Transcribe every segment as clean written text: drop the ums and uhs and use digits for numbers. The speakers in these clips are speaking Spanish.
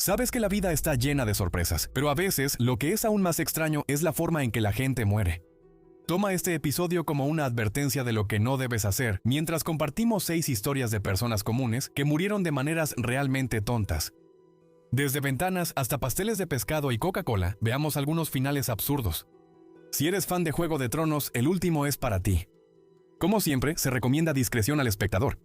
Sabes que la vida está llena de sorpresas, pero a veces lo que es aún más extraño es la forma en que la gente muere. Toma este episodio como una advertencia de lo que no debes hacer, mientras compartimos 6 historias de personas comunes que murieron de maneras realmente tontas. Desde ventanas hasta pasteles de pescado y Coca-Cola, veamos algunos finales absurdos. Si eres fan de Juego de Tronos, el último es para ti. Como siempre, se recomienda discreción al espectador.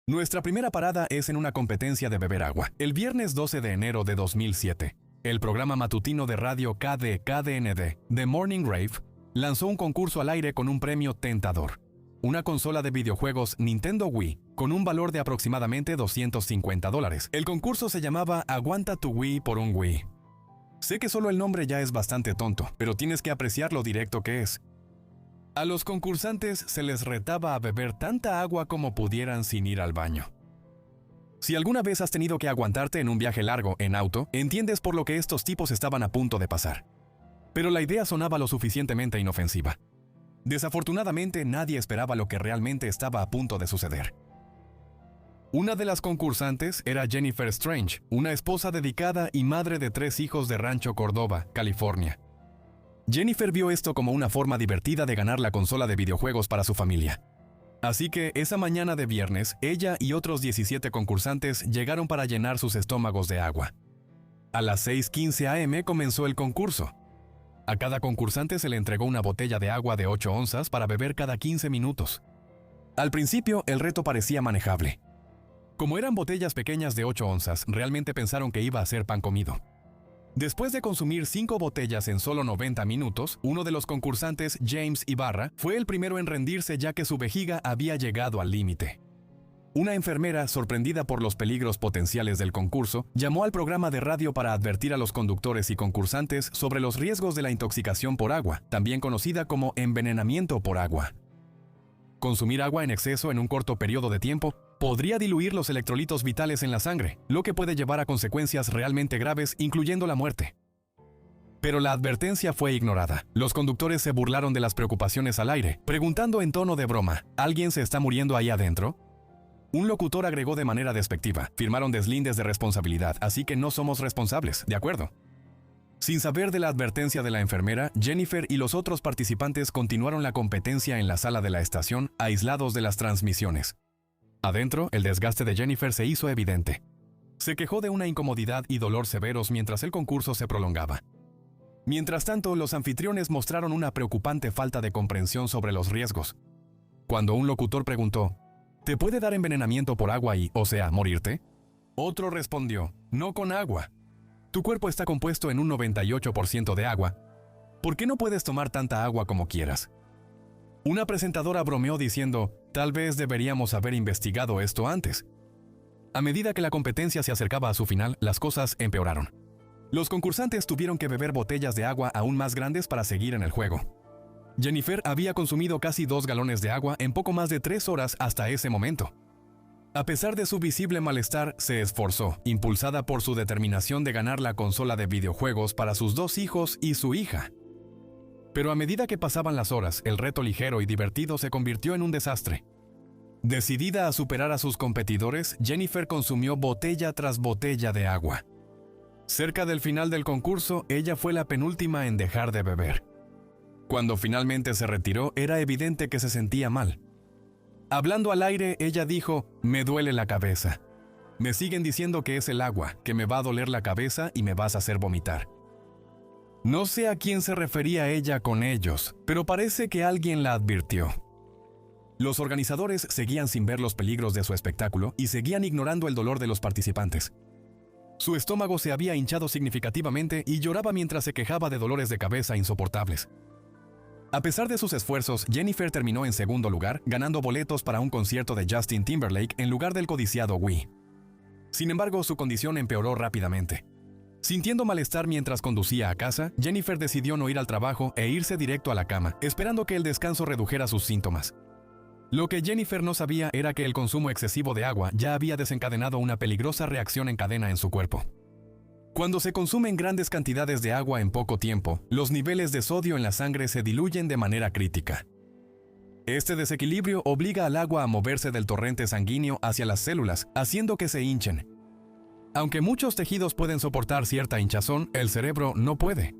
Nuestra primera parada es en una competencia de beber agua. El viernes 12 de enero de 2007, el programa matutino de radio KDKDND, The Morning Rave, lanzó un concurso al aire con un premio tentador. Una consola de videojuegos Nintendo Wii, con un valor de aproximadamente $250. El concurso se llamaba Aguanta tu Wii por un Wii. Sé que solo el nombre ya es bastante tonto, pero tienes que apreciar lo directo que es. A los concursantes se les retaba a beber tanta agua como pudieran sin ir al baño. Si alguna vez has tenido que aguantarte en un viaje largo en auto, entiendes por lo que estos tipos estaban a punto de pasar. Pero la idea sonaba lo suficientemente inofensiva. Desafortunadamente, nadie esperaba lo que realmente estaba a punto de suceder. Una de las concursantes era Jennifer Strange, una esposa dedicada y madre de 3 hijos de Rancho Cordova, California. Jennifer vio esto como una forma divertida de ganar la consola de videojuegos para su familia. Así que esa mañana de viernes, ella y otros 17 concursantes llegaron para llenar sus estómagos de agua. A las 6:15 am comenzó el concurso. A cada concursante se le entregó una botella de agua de 8 onzas para beber cada 15 minutos. Al principio, el reto parecía manejable. Como eran botellas pequeñas de 8 onzas, realmente pensaron que iba a ser pan comido. Después de consumir 5 botellas en solo 90 minutos, uno de los concursantes, James Ibarra, fue el primero en rendirse ya que su vejiga había llegado al límite. Una enfermera, sorprendida por los peligros potenciales del concurso, llamó al programa de radio para advertir a los conductores y concursantes sobre los riesgos de la intoxicación por agua, también conocida como envenenamiento por agua. Consumir agua en exceso en un corto periodo de tiempo podría diluir los electrolitos vitales en la sangre, lo que puede llevar a consecuencias realmente graves, incluyendo la muerte. Pero la advertencia fue ignorada. Los conductores se burlaron de las preocupaciones al aire, preguntando en tono de broma, ¿alguien se está muriendo ahí adentro? Un locutor agregó de manera despectiva, firmaron deslindes de responsabilidad, así que no somos responsables, ¿de acuerdo? Sin saber de la advertencia de la enfermera, Jennifer y los otros participantes continuaron la competencia en la sala de la estación, aislados de las transmisiones. Adentro, el desgaste de Jennifer se hizo evidente. Se quejó de una incomodidad y dolor severos mientras el concurso se prolongaba. Mientras tanto, los anfitriones mostraron una preocupante falta de comprensión sobre los riesgos. Cuando un locutor preguntó, ¿te puede dar envenenamiento por agua y, o sea, morirte? Otro respondió, no con agua. Tu cuerpo está compuesto en un 98% de agua. ¿Por qué no puedes tomar tanta agua como quieras? Una presentadora bromeó diciendo, tal vez deberíamos haber investigado esto antes. A medida que la competencia se acercaba a su final, las cosas empeoraron. Los concursantes tuvieron que beber botellas de agua aún más grandes para seguir en el juego. Jennifer había consumido casi 2 galones de agua en poco más de 3 horas hasta ese momento. A pesar de su visible malestar, se esforzó, impulsada por su determinación de ganar la consola de videojuegos para sus 2 hijos y su hija. Pero a medida que pasaban las horas, el reto ligero y divertido se convirtió en un desastre. Decidida a superar a sus competidores, Jennifer consumió botella tras botella de agua. Cerca del final del concurso, ella fue la penúltima en dejar de beber. Cuando finalmente se retiró, era evidente que se sentía mal. Hablando al aire, ella dijo, me duele la cabeza. Me siguen diciendo que es el agua, que me va a doler la cabeza y me vas a hacer vomitar. No sé a quién se refería ella con ellos, pero parece que alguien la advirtió. Los organizadores seguían sin ver los peligros de su espectáculo y seguían ignorando el dolor de los participantes. Su estómago se había hinchado significativamente y lloraba mientras se quejaba de dolores de cabeza insoportables. A pesar de sus esfuerzos, Jennifer terminó en segundo lugar, ganando boletos para un concierto de Justin Timberlake en lugar del codiciado Wii. Sin embargo, su condición empeoró rápidamente. Sintiendo malestar mientras conducía a casa, Jennifer decidió no ir al trabajo e irse directo a la cama, esperando que el descanso redujera sus síntomas. Lo que Jennifer no sabía era que el consumo excesivo de agua ya había desencadenado una peligrosa reacción en cadena en su cuerpo. Cuando se consumen grandes cantidades de agua en poco tiempo, los niveles de sodio en la sangre se diluyen de manera crítica. Este desequilibrio obliga al agua a moverse del torrente sanguíneo hacia las células, haciendo que se hinchen. Aunque muchos tejidos pueden soportar cierta hinchazón, el cerebro no puede.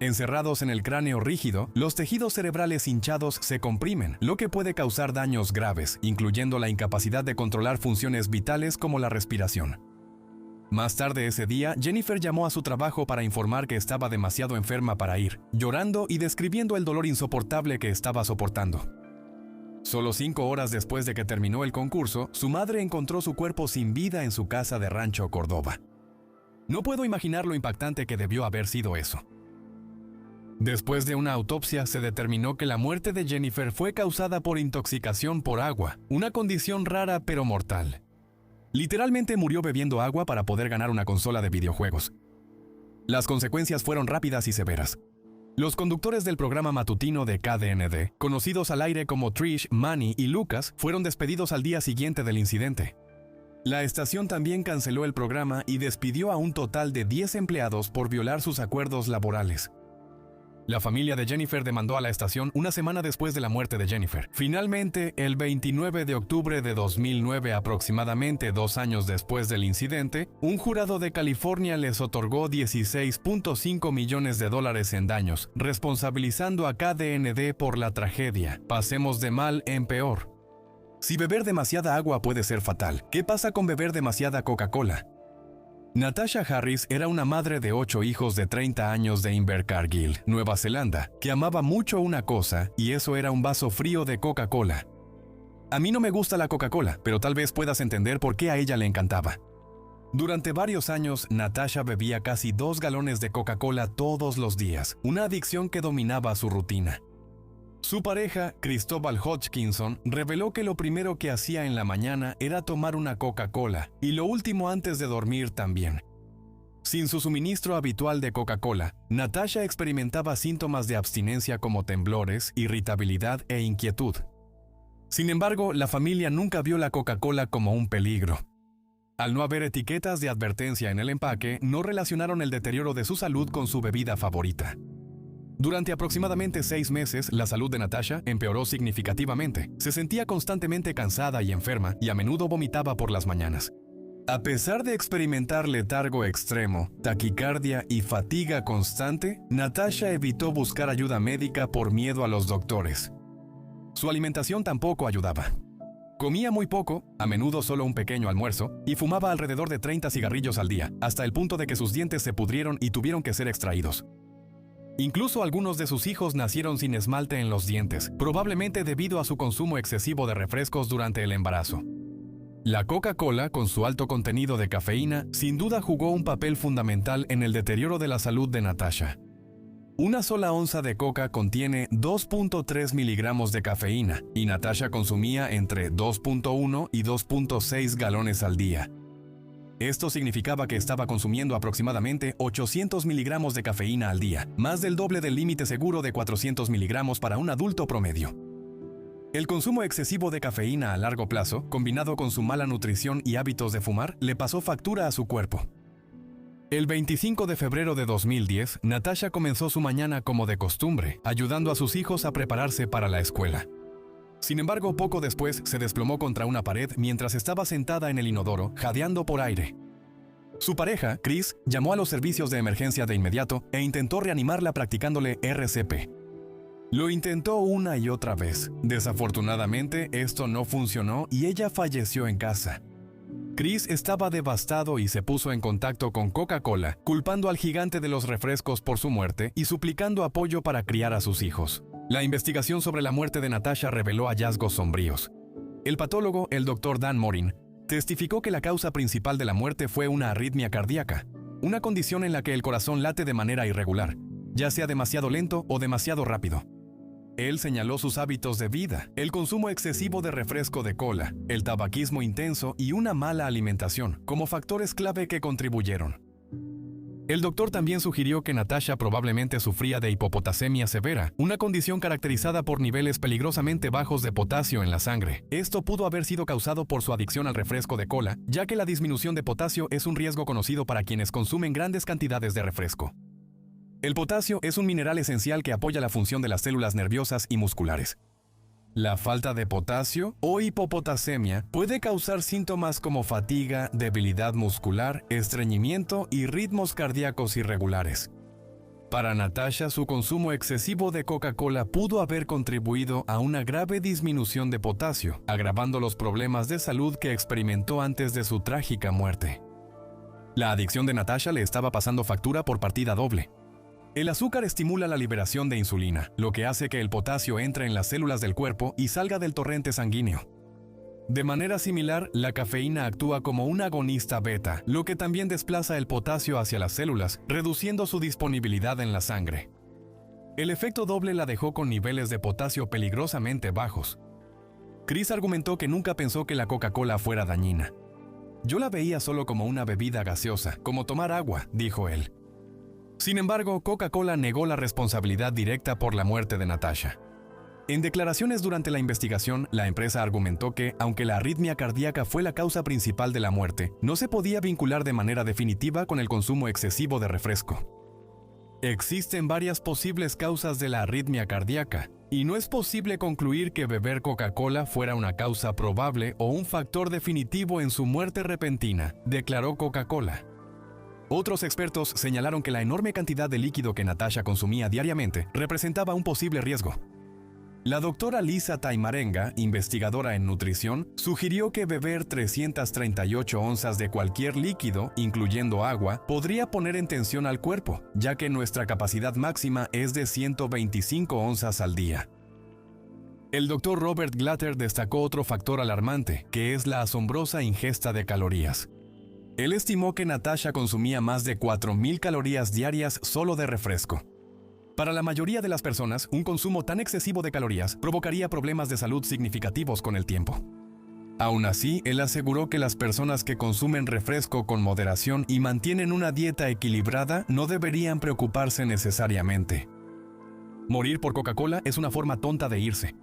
Encerrados en el cráneo rígido, los tejidos cerebrales hinchados se comprimen, lo que puede causar daños graves, incluyendo la incapacidad de controlar funciones vitales como la respiración. Más tarde ese día, Jennifer llamó a su trabajo para informar que estaba demasiado enferma para ir, llorando y describiendo el dolor insoportable que estaba soportando. Solo 5 horas después de que terminó el concurso, su madre encontró su cuerpo sin vida en su casa de Rancho Córdoba. No puedo imaginar lo impactante que debió haber sido eso. Después de una autopsia, se determinó que la muerte de Jennifer fue causada por intoxicación por agua, una condición rara pero mortal. Literalmente murió bebiendo agua para poder ganar una consola de videojuegos. Las consecuencias fueron rápidas y severas. Los conductores del programa matutino de KDND, conocidos al aire como Trish, Manny y Lucas, fueron despedidos al día siguiente del incidente. La estación también canceló el programa y despidió a un total de 10 empleados por violar sus acuerdos laborales. La familia de Jennifer demandó a la estación una semana después de la muerte de Jennifer. Finalmente, el 29 de octubre de 2009, aproximadamente 2 años después del incidente, un jurado de California les otorgó $16.5 millones en daños, responsabilizando a KDND por la tragedia. Pasemos de mal en peor. Si beber demasiada agua puede ser fatal, ¿qué pasa con beber demasiada Coca-Cola? Natasha Harris era una madre de 8 hijos de 30 años de Invercargill, Nueva Zelanda, que amaba mucho una cosa, y eso era un vaso frío de Coca-Cola. A mí no me gusta la Coca-Cola, pero tal vez puedas entender por qué a ella le encantaba. Durante varios años, Natasha bebía casi 2 galones de Coca-Cola todos los días, una adicción que dominaba su rutina. Su pareja, Cristóbal Hodgkinson, reveló que lo primero que hacía en la mañana era tomar una Coca-Cola, y lo último antes de dormir también. Sin su suministro habitual de Coca-Cola, Natasha experimentaba síntomas de abstinencia como temblores, irritabilidad e inquietud. Sin embargo, la familia nunca vio la Coca-Cola como un peligro. Al no haber etiquetas de advertencia en el empaque, no relacionaron el deterioro de su salud con su bebida favorita. Durante aproximadamente 6 meses, la salud de Natasha empeoró significativamente. Se sentía constantemente cansada y enferma y a menudo vomitaba por las mañanas. A pesar de experimentar letargo extremo, taquicardia y fatiga constante, Natasha evitó buscar ayuda médica por miedo a los doctores. Su alimentación tampoco ayudaba. Comía muy poco, a menudo solo un pequeño almuerzo, y fumaba alrededor de 30 cigarrillos al día, hasta el punto de que sus dientes se pudrieron y tuvieron que ser extraídos. Incluso algunos de sus hijos nacieron sin esmalte en los dientes, probablemente debido a su consumo excesivo de refrescos durante el embarazo. La Coca-Cola, con su alto contenido de cafeína, sin duda jugó un papel fundamental en el deterioro de la salud de Natasha. Una sola onza de coca contiene 2.3 miligramos de cafeína, y Natasha consumía entre 2.1 y 2.6 galones al día. Esto significaba que estaba consumiendo aproximadamente 800 miligramos de cafeína al día, más del doble del límite seguro de 400 miligramos para un adulto promedio. El consumo excesivo de cafeína a largo plazo, combinado con su mala nutrición y hábitos de fumar, le pasó factura a su cuerpo. El 25 de febrero de 2010, Natasha comenzó su mañana como de costumbre, ayudando a sus hijos a prepararse para la escuela. Sin embargo, poco después se desplomó contra una pared mientras estaba sentada en el inodoro, jadeando por aire. Su pareja, Chris, llamó a los servicios de emergencia de inmediato e intentó reanimarla practicándole RCP. Lo intentó una y otra vez. Desafortunadamente, esto no funcionó y ella falleció en casa. Chris estaba devastado y se puso en contacto con Coca-Cola, culpando al gigante de los refrescos por su muerte y suplicando apoyo para criar a sus hijos. La investigación sobre la muerte de Natasha reveló hallazgos sombríos. El patólogo, el Dr. Dan Morin, testificó que la causa principal de la muerte fue una arritmia cardíaca, una condición en la que el corazón late de manera irregular, ya sea demasiado lento o demasiado rápido. Él señaló sus hábitos de vida, el consumo excesivo de refresco de cola, el tabaquismo intenso y una mala alimentación como factores clave que contribuyeron. El doctor también sugirió que Natasha probablemente sufría de hipopotasemia severa, una condición caracterizada por niveles peligrosamente bajos de potasio en la sangre. Esto pudo haber sido causado por su adicción al refresco de cola, ya que la disminución de potasio es un riesgo conocido para quienes consumen grandes cantidades de refresco. El potasio es un mineral esencial que apoya la función de las células nerviosas y musculares. La falta de potasio o hipopotasemia puede causar síntomas como fatiga, debilidad muscular, estreñimiento y ritmos cardíacos irregulares. Para Natasha, su consumo excesivo de Coca-Cola pudo haber contribuido a una grave disminución de potasio, agravando los problemas de salud que experimentó antes de su trágica muerte. La adicción de Natasha le estaba pasando factura por partida doble. El azúcar estimula la liberación de insulina, lo que hace que el potasio entre en las células del cuerpo y salga del torrente sanguíneo. De manera similar, la cafeína actúa como un agonista beta, lo que también desplaza el potasio hacia las células, reduciendo su disponibilidad en la sangre. El efecto doble la dejó con niveles de potasio peligrosamente bajos. Chris argumentó que nunca pensó que la Coca-Cola fuera dañina. Yo la veía solo como una bebida gaseosa, como tomar agua, dijo él. Sin embargo, Coca-Cola negó la responsabilidad directa por la muerte de Natasha. En declaraciones durante la investigación, la empresa argumentó que, aunque la arritmia cardíaca fue la causa principal de la muerte, no se podía vincular de manera definitiva con el consumo excesivo de refresco. Existen varias posibles causas de la arritmia cardíaca, y no es posible concluir que beber Coca-Cola fuera una causa probable o un factor definitivo en su muerte repentina, declaró Coca-Cola. Otros expertos señalaron que la enorme cantidad de líquido que Natasha consumía diariamente representaba un posible riesgo. La doctora Lisa Taimarenga, investigadora en nutrición, sugirió que beber 338 onzas de cualquier líquido, incluyendo agua, podría poner en tensión al cuerpo, ya que nuestra capacidad máxima es de 125 onzas al día. El doctor Robert Glatter destacó otro factor alarmante, que es la asombrosa ingesta de calorías. Él estimó que Natasha consumía más de 4.000 calorías diarias solo de refresco. Para la mayoría de las personas, un consumo tan excesivo de calorías provocaría problemas de salud significativos con el tiempo. Aún así, él aseguró que las personas que consumen refresco con moderación y mantienen una dieta equilibrada no deberían preocuparse necesariamente. Morir por Coca-Cola es una forma tonta de irse.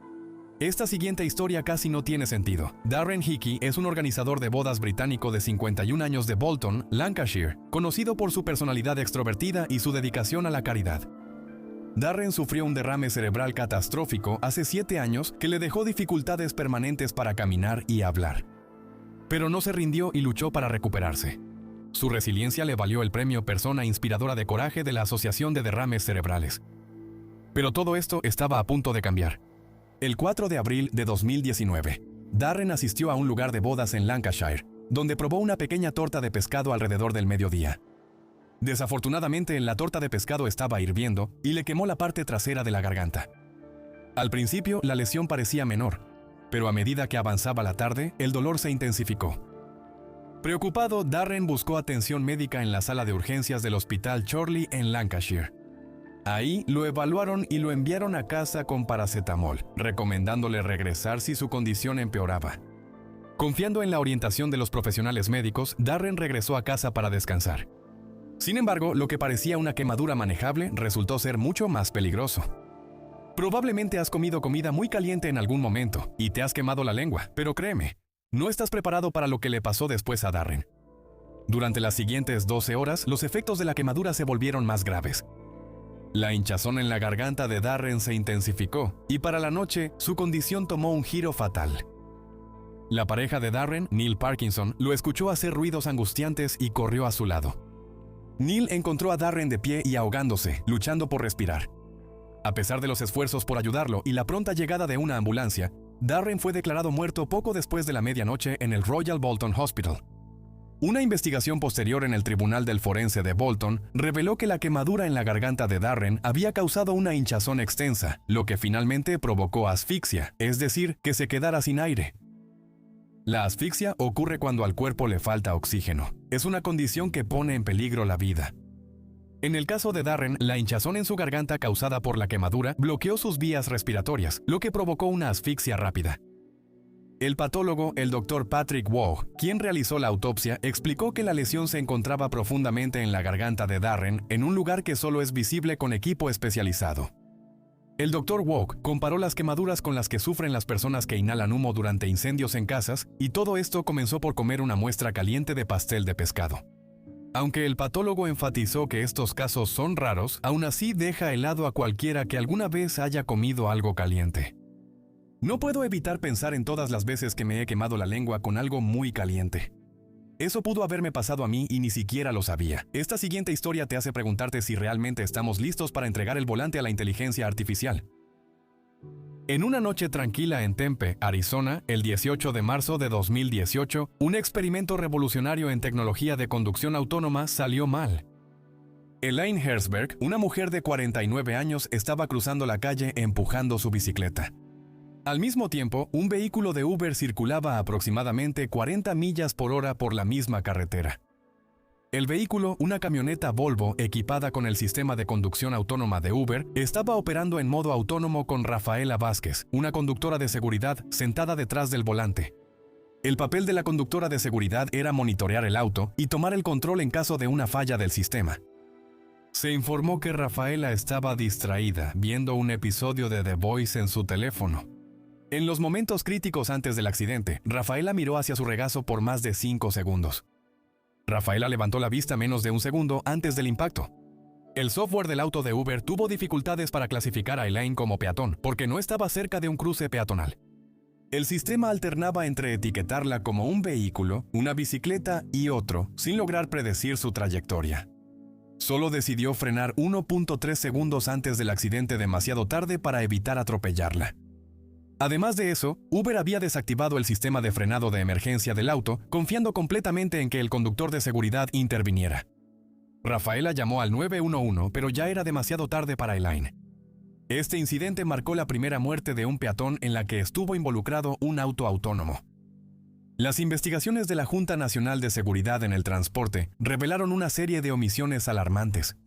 Esta siguiente historia casi no tiene sentido. Darren Hickey es un organizador de bodas británico de 51 años de Bolton, Lancashire, conocido por su personalidad extrovertida y su dedicación a la caridad. Darren sufrió un derrame cerebral catastrófico hace 7 años que le dejó dificultades permanentes para caminar y hablar. Pero no se rindió y luchó para recuperarse. Su resiliencia le valió el premio Persona Inspiradora de Coraje de la Asociación de Derrames Cerebrales. Pero todo esto estaba a punto de cambiar. El 4 de abril de 2019, Darren asistió a un lugar de bodas en Lancashire, donde probó una pequeña torta de pescado alrededor del mediodía. Desafortunadamente, la torta de pescado estaba hirviendo y le quemó la parte trasera de la garganta. Al principio, la lesión parecía menor, pero a medida que avanzaba la tarde, el dolor se intensificó. Preocupado, Darren buscó atención médica en la sala de urgencias del Hospital Chorley en Lancashire. Ahí lo evaluaron y lo enviaron a casa con paracetamol, recomendándole regresar si su condición empeoraba. Confiando en la orientación de los profesionales médicos, Darren regresó a casa para descansar. Sin embargo, lo que parecía una quemadura manejable resultó ser mucho más peligroso. Probablemente has comido comida muy caliente en algún momento y te has quemado la lengua, pero créeme, no estás preparado para lo que le pasó después a Darren. Durante las siguientes 12 horas, los efectos de la quemadura se volvieron más graves. La hinchazón en la garganta de Darren se intensificó y para la noche su condición tomó un giro fatal. La pareja de Darren, Neil Parkinson, lo escuchó hacer ruidos angustiantes y corrió a su lado. Neil encontró a Darren de pie y ahogándose, luchando por respirar. A pesar de los esfuerzos por ayudarlo y la pronta llegada de una ambulancia, Darren fue declarado muerto poco después de la medianoche en el Royal Bolton Hospital. Una investigación posterior en el Tribunal del Forense de Bolton reveló que la quemadura en la garganta de Darren había causado una hinchazón extensa, lo que finalmente provocó asfixia, es decir, que se quedara sin aire. La asfixia ocurre cuando al cuerpo le falta oxígeno. Es una condición que pone en peligro la vida. En el caso de Darren, la hinchazón en su garganta causada por la quemadura bloqueó sus vías respiratorias, lo que provocó una asfixia rápida. El patólogo, el Dr. Patrick Waugh, quien realizó la autopsia, explicó que la lesión se encontraba profundamente en la garganta de Darren, en un lugar que solo es visible con equipo especializado. El Dr. Waugh comparó las quemaduras con las que sufren las personas que inhalan humo durante incendios en casas, y todo esto comenzó por comer una muestra caliente de pastel de pescado. Aunque el patólogo enfatizó que estos casos son raros, aún así deja helado a cualquiera que alguna vez haya comido algo caliente. No puedo evitar pensar en todas las veces que me he quemado la lengua con algo muy caliente. Eso pudo haberme pasado a mí y ni siquiera lo sabía. Esta siguiente historia te hace preguntarte si realmente estamos listos para entregar el volante a la inteligencia artificial. En una noche tranquila en Tempe, Arizona, el 18 de marzo de 2018, un experimento revolucionario en tecnología de conducción autónoma salió mal. Elaine Herzberg, una mujer de 49 años, estaba cruzando la calle empujando su bicicleta. Al mismo tiempo, un vehículo de Uber circulaba a aproximadamente 40 millas por hora por la misma carretera. El vehículo, una camioneta Volvo equipada con el sistema de conducción autónoma de Uber, estaba operando en modo autónomo con Rafaela Vázquez, una conductora de seguridad sentada detrás del volante. El papel de la conductora de seguridad era monitorear el auto y tomar el control en caso de una falla del sistema. Se informó que Rafaela estaba distraída viendo un episodio de The Voice en su teléfono. En los momentos críticos antes del accidente, Rafaela miró hacia su regazo por más de 5 segundos. Rafaela levantó la vista menos de un segundo antes del impacto. El software del auto de Uber tuvo dificultades para clasificar a Elaine como peatón porque no estaba cerca de un cruce peatonal. El sistema alternaba entre etiquetarla como un vehículo, una bicicleta y otro, sin lograr predecir su trayectoria. Solo decidió frenar 1.3 segundos antes del accidente demasiado tarde para evitar atropellarla. Además de eso, Uber había desactivado el sistema de frenado de emergencia del auto, confiando completamente en que el conductor de seguridad interviniera. Rafaela llamó al 911, pero ya era demasiado tarde para Elaine. Este incidente marcó la primera muerte de un peatón en la que estuvo involucrado un auto autónomo. Las investigaciones de la Junta Nacional de Seguridad en el Transporte revelaron una serie de omisiones alarmantes.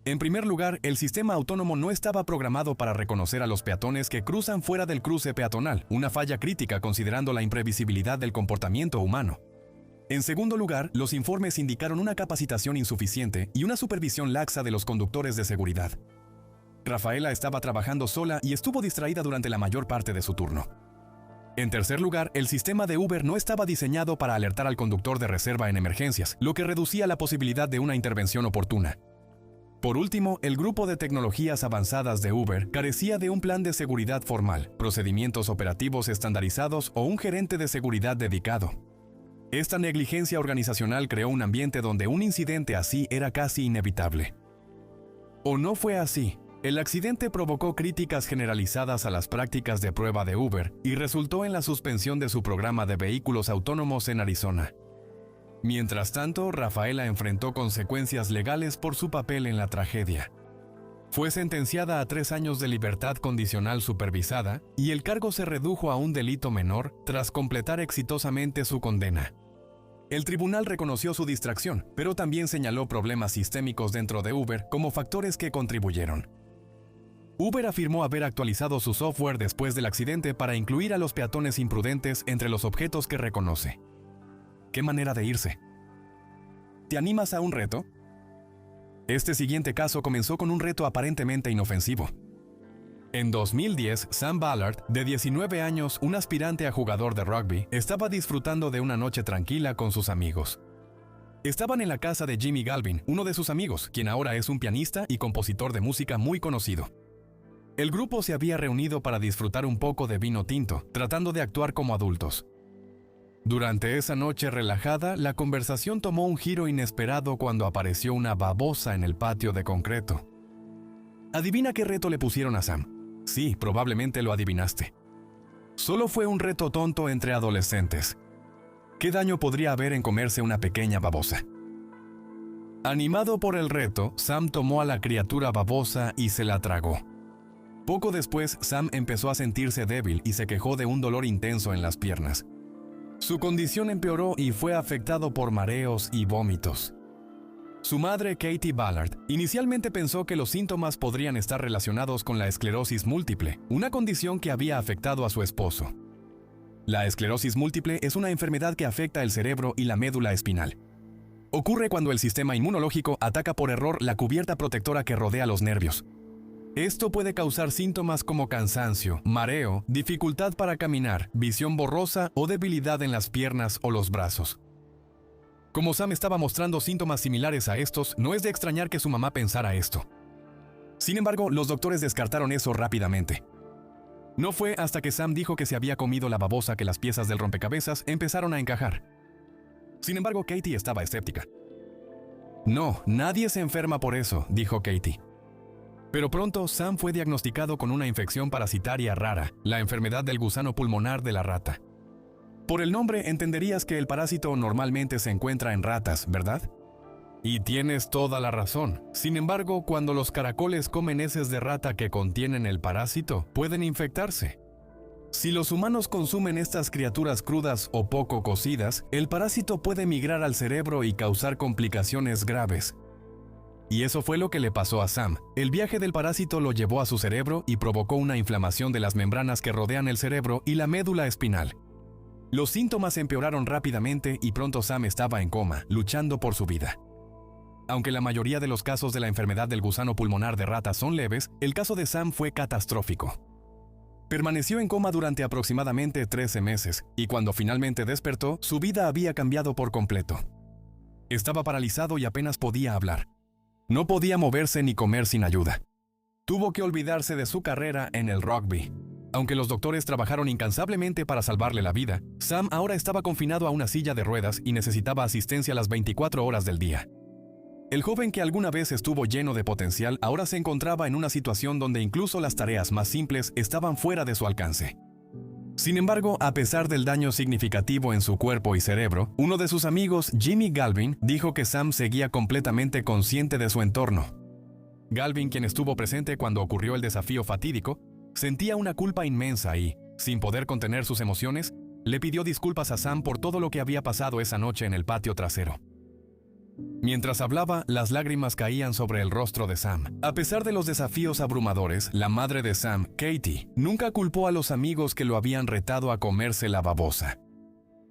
En primer lugar, el sistema autónomo no estaba programado para reconocer a los peatones que cruzan fuera del cruce peatonal, una falla crítica considerando la imprevisibilidad del comportamiento humano. En segundo lugar, los informes indicaron una capacitación insuficiente y una supervisión laxa de los conductores de seguridad. Rafaela estaba trabajando sola y estuvo distraída durante la mayor parte de su turno. En tercer lugar, el sistema de Uber no estaba diseñado para alertar al conductor de reserva en emergencias, lo que reducía la posibilidad de una intervención oportuna. Por último, el grupo de tecnologías avanzadas de Uber carecía de un plan de seguridad formal, procedimientos operativos estandarizados o un gerente de seguridad dedicado. Esta negligencia organizacional creó un ambiente donde un incidente así era casi inevitable. ¿O no fue así? El accidente provocó críticas generalizadas a las prácticas de prueba de Uber y resultó en la suspensión de su programa de vehículos autónomos en Arizona. Mientras tanto, Rafaela enfrentó consecuencias legales por su papel en la tragedia. Fue sentenciada a 3 años de libertad condicional supervisada y el cargo se redujo a un delito menor tras completar exitosamente su condena. El tribunal reconoció su distracción, pero también señaló problemas sistémicos dentro de Uber como factores que contribuyeron. Uber afirmó haber actualizado su software después del accidente para incluir a los peatones imprudentes entre los objetos que reconoce. ¿Qué manera de irse? ¿Te animas a un reto? Este siguiente caso comenzó con un reto aparentemente inofensivo. En 2010, Sam Ballard, de 19 años, un aspirante a jugador de rugby, estaba disfrutando de una noche tranquila con sus amigos. Estaban en la casa de Jimmy Galvin, uno de sus amigos, quien ahora es un pianista y compositor de música muy conocido. El grupo se había reunido para disfrutar un poco de vino tinto, tratando de actuar como adultos. Durante esa noche relajada, la conversación tomó un giro inesperado cuando apareció una babosa en el patio de concreto. ¿Adivina qué reto le pusieron a Sam? Sí, probablemente lo adivinaste. Solo fue un reto tonto entre adolescentes. ¿Qué daño podría haber en comerse una pequeña babosa? Animado por el reto, Sam tomó a la criatura babosa y se la tragó. Poco después, Sam empezó a sentirse débil y se quejó de un dolor intenso en las piernas. Su condición empeoró y fue afectado por mareos y vómitos. Su madre, Katie Ballard, inicialmente pensó que los síntomas podrían estar relacionados con la esclerosis múltiple, una condición que había afectado a su esposo. La esclerosis múltiple es una enfermedad que afecta el cerebro y la médula espinal. Ocurre cuando el sistema inmunológico ataca por error la cubierta protectora que rodea los nervios. Esto puede causar síntomas como cansancio, mareo, dificultad para caminar, visión borrosa o debilidad en las piernas o los brazos. Como Sam estaba mostrando síntomas similares a estos, no es de extrañar que su mamá pensara esto. Sin embargo, los doctores descartaron eso rápidamente. No fue hasta que Sam dijo que se había comido la babosa que las piezas del rompecabezas empezaron a encajar. Sin embargo, Katie estaba escéptica. No, nadie se enferma por eso, dijo Katie. Pero pronto Sam fue diagnosticado con una infección parasitaria rara, la enfermedad del gusano pulmonar de la rata. Por el nombre entenderías que el parásito normalmente se encuentra en ratas, ¿verdad? Y tienes toda la razón. Sin embargo, cuando los caracoles comen heces de rata que contienen el parásito, pueden infectarse. Si los humanos consumen estas criaturas crudas o poco cocidas, el parásito puede migrar al cerebro y causar complicaciones graves. Y eso fue lo que le pasó a Sam. El viaje del parásito lo llevó a su cerebro y provocó una inflamación de las membranas que rodean el cerebro y la médula espinal. Los síntomas empeoraron rápidamente y pronto Sam estaba en coma, luchando por su vida. Aunque la mayoría de los casos de la enfermedad del gusano pulmonar de rata son leves, el caso de Sam fue catastrófico. Permaneció en coma durante aproximadamente 13 meses, y cuando finalmente despertó, su vida había cambiado por completo. Estaba paralizado y apenas podía hablar. No podía moverse ni comer sin ayuda. Tuvo que olvidarse de su carrera en el rugby. Aunque los doctores trabajaron incansablemente para salvarle la vida, Sam ahora estaba confinado a una silla de ruedas y necesitaba asistencia las 24 horas del día. El joven que alguna vez estuvo lleno de potencial ahora se encontraba en una situación donde incluso las tareas más simples estaban fuera de su alcance. Sin embargo, a pesar del daño significativo en su cuerpo y cerebro, uno de sus amigos, Jimmy Galvin, dijo que Sam seguía completamente consciente de su entorno. Galvin, quien estuvo presente cuando ocurrió el desafío fatídico, sentía una culpa inmensa y, sin poder contener sus emociones, le pidió disculpas a Sam por todo lo que había pasado esa noche en el patio trasero. Mientras hablaba, las lágrimas caían sobre el rostro de Sam. A pesar de los desafíos abrumadores, la madre de Sam, Katie, nunca culpó a los amigos que lo habían retado a comerse la babosa.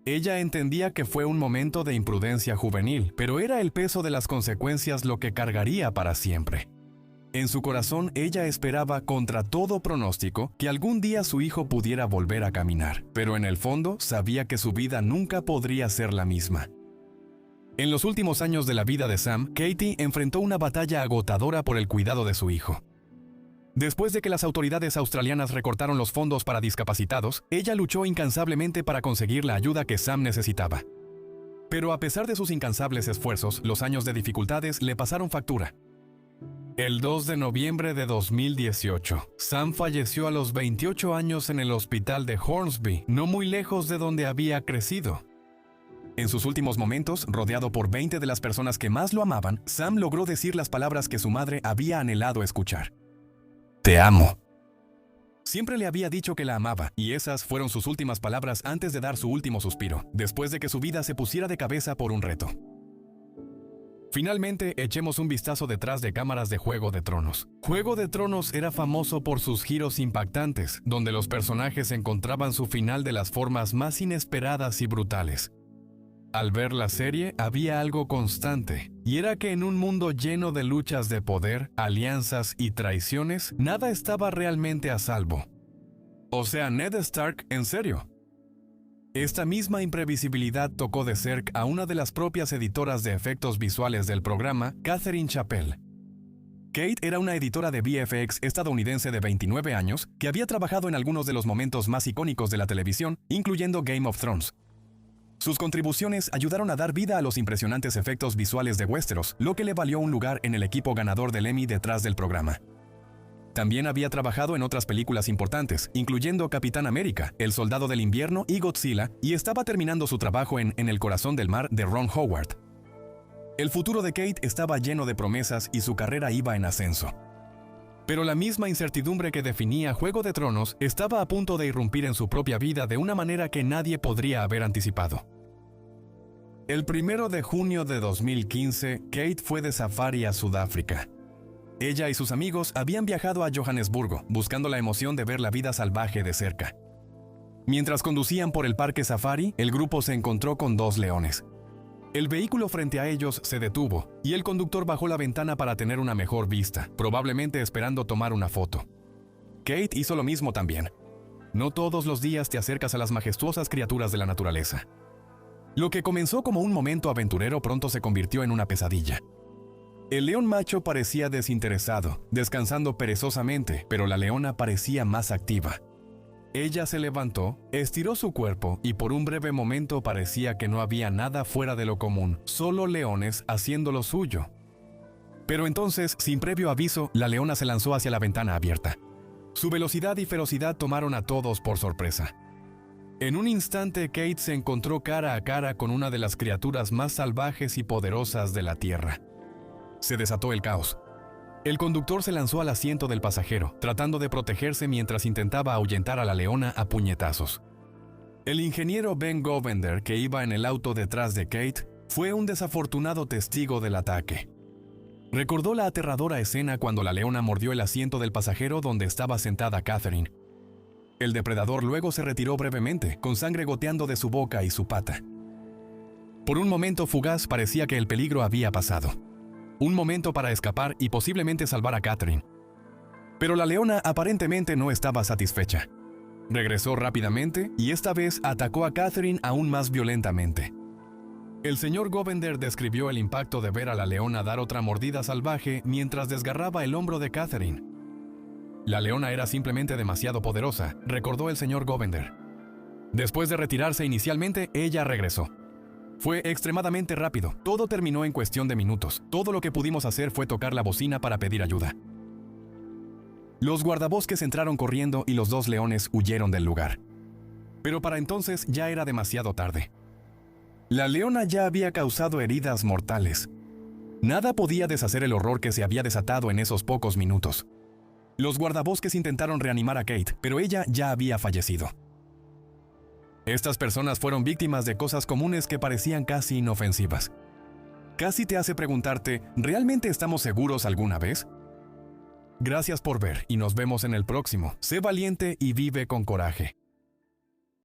Ella entendía que fue un momento de imprudencia juvenil, pero era el peso de las consecuencias lo que cargaría para siempre. En su corazón, ella esperaba, contra todo pronóstico, que algún día su hijo pudiera volver a caminar, pero en el fondo sabía que su vida nunca podría ser la misma. En los últimos años de la vida de Sam, Katie enfrentó una batalla agotadora por el cuidado de su hijo. Después de que las autoridades australianas recortaron los fondos para discapacitados, ella luchó incansablemente para conseguir la ayuda que Sam necesitaba. Pero a pesar de sus incansables esfuerzos, los años de dificultades le pasaron factura. El 2 de noviembre de 2018, Sam falleció a los 28 años en el hospital de Hornsby, no muy lejos de donde había crecido. En sus últimos momentos, rodeado por 20 de las personas que más lo amaban, Sam logró decir las palabras que su madre había anhelado escuchar. «Te amo». Siempre le había dicho que la amaba, y esas fueron sus últimas palabras antes de dar su último suspiro, después de que su vida se pusiera de cabeza por un reto. Finalmente, echemos un vistazo detrás de cámaras de Juego de Tronos. Juego de Tronos era famoso por sus giros impactantes, donde los personajes encontraban su final de las formas más inesperadas y brutales. Al ver la serie, había algo constante, y era que en un mundo lleno de luchas de poder, alianzas y traiciones, nada estaba realmente a salvo. O sea, Ned Stark, ¿en serio? Esta misma imprevisibilidad tocó de cerca a una de las propias editoras de efectos visuales del programa, Catherine Chappell. Kate era una editora de VFX estadounidense de 29 años que había trabajado en algunos de los momentos más icónicos de la televisión, incluyendo Game of Thrones. Sus contribuciones ayudaron a dar vida a los impresionantes efectos visuales de Westeros, lo que le valió un lugar en el equipo ganador del Emmy detrás del programa. También había trabajado en otras películas importantes, incluyendo Capitán América, El Soldado del Invierno y Godzilla, y estaba terminando su trabajo en el corazón del mar de Ron Howard. El futuro de Kate estaba lleno de promesas y su carrera iba en ascenso. Pero la misma incertidumbre que definía Juego de Tronos estaba a punto de irrumpir en su propia vida de una manera que nadie podría haber anticipado. El 1 de junio de 2015, Kate fue de safari a Sudáfrica. Ella y sus amigos habían viajado a Johannesburgo, buscando la emoción de ver la vida salvaje de cerca. Mientras conducían por el parque safari, el grupo se encontró con 2 leones. El vehículo frente a ellos se detuvo, y el conductor bajó la ventana para tener una mejor vista, probablemente esperando tomar una foto. Kate hizo lo mismo también. No todos los días te acercas a las majestuosas criaturas de la naturaleza. Lo que comenzó como un momento aventurero pronto se convirtió en una pesadilla. El león macho parecía desinteresado, descansando perezosamente, pero la leona parecía más activa. Ella se levantó, estiró su cuerpo y por un breve momento parecía que no había nada fuera de lo común, solo leones haciendo lo suyo. Pero entonces, sin previo aviso, la leona se lanzó hacia la ventana abierta. Su velocidad y ferocidad tomaron a todos por sorpresa. En un instante, Kate se encontró cara a cara con una de las criaturas más salvajes y poderosas de la Tierra. Se desató el caos. El conductor se lanzó al asiento del pasajero, tratando de protegerse mientras intentaba ahuyentar a la leona a puñetazos. El ingeniero Ben Govender, que iba en el auto detrás de Kate, fue un desafortunado testigo del ataque. Recordó la aterradora escena cuando la leona mordió el asiento del pasajero donde estaba sentada Catherine. El depredador luego se retiró brevemente, con sangre goteando de su boca y su pata. Por un momento fugaz parecía que el peligro había pasado. Un momento para escapar y posiblemente salvar a Catherine. Pero la leona aparentemente no estaba satisfecha. Regresó rápidamente y esta vez atacó a Catherine aún más violentamente. El señor Govender describió el impacto de ver a la leona dar otra mordida salvaje mientras desgarraba el hombro de Catherine. La leona era simplemente demasiado poderosa, recordó el señor Govender. Después de retirarse inicialmente, ella regresó. Fue extremadamente rápido, todo terminó en cuestión de minutos. Todo lo que pudimos hacer fue tocar la bocina para pedir ayuda. Los guardabosques entraron corriendo y los dos leones huyeron del lugar. Pero para entonces ya era demasiado tarde. La leona ya había causado heridas mortales. Nada podía deshacer el horror que se había desatado en esos pocos minutos. Los guardabosques intentaron reanimar a Kate, pero ella ya había fallecido. Estas personas fueron víctimas de cosas comunes que parecían casi inofensivas. Casi te hace preguntarte, ¿realmente estamos seguros alguna vez? Gracias por ver y nos vemos en el próximo. Sé valiente y vive con coraje.